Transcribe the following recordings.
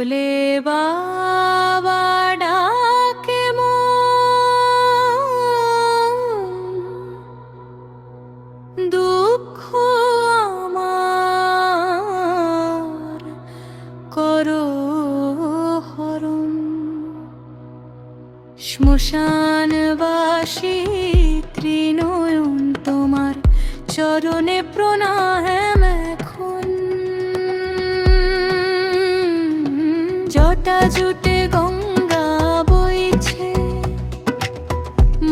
ভোলে বাবা ডাকে মন, দুঃখ আমার করো হরণ। শ্মশানবাসী ত্রিনয়ন তোমার চরণে প্রণাম এখন। জটা জুটে গঙ্গা বইছে,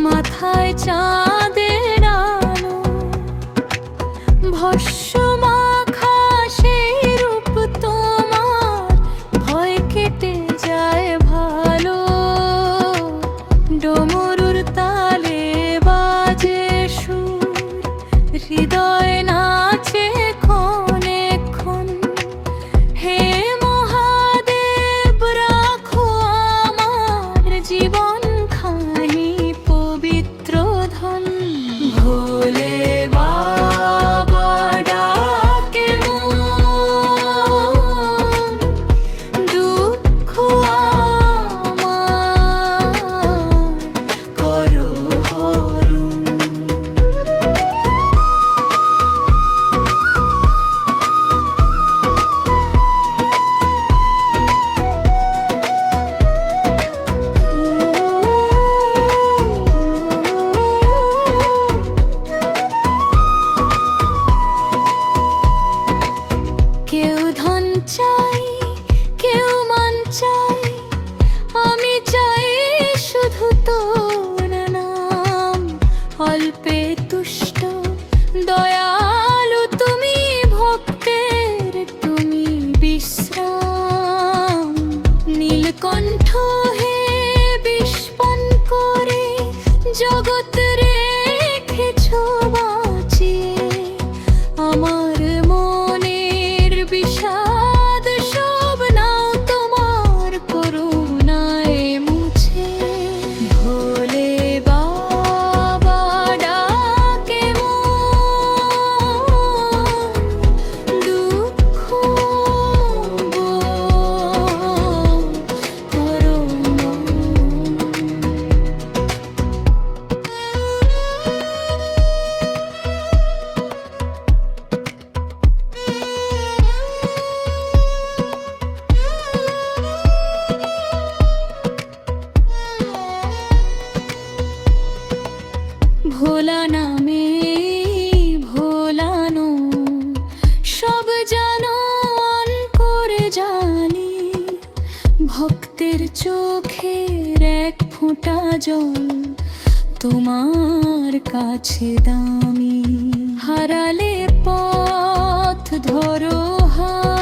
মাথায় চাঁদের আলো, ভস্ম মাখা সেই রূপ তোমার ভয় কেটে যায় ভালো। ডমরুর তালে বাজে সুর, হৃদয় নাচে ক্ষণে ক্ষণ। হে মহাদেব রাখো আমার জীবন খানি পবিত্র ধন। ভোলে বাবা ডাকে মন, দুঃখ আমার করো হরণ। কেউ ধন চাই, কেউ মান চাই, আমি চাই শুধু তোর নাম। অল্পে তুষ্ট দয়ালু তুমি, ভক্তের তুমি বিশ্রাম। নীলকণ্ঠ হে বিস্পন করে জগৎ রেখেছ বাঁচিয়ে। আমার মনের বিষাদ সব নাও তোমার করুণায় মুছে। ভোলে বাবা ডাকে মন, দুঃখ করো মন। ভোলা নামে ভোলানো, সব জানো অন করে জানি। ভক্তের চোখের এক ফোঁটা জল তোমার কাছে দামি। হারালে পথ ধরো হাত,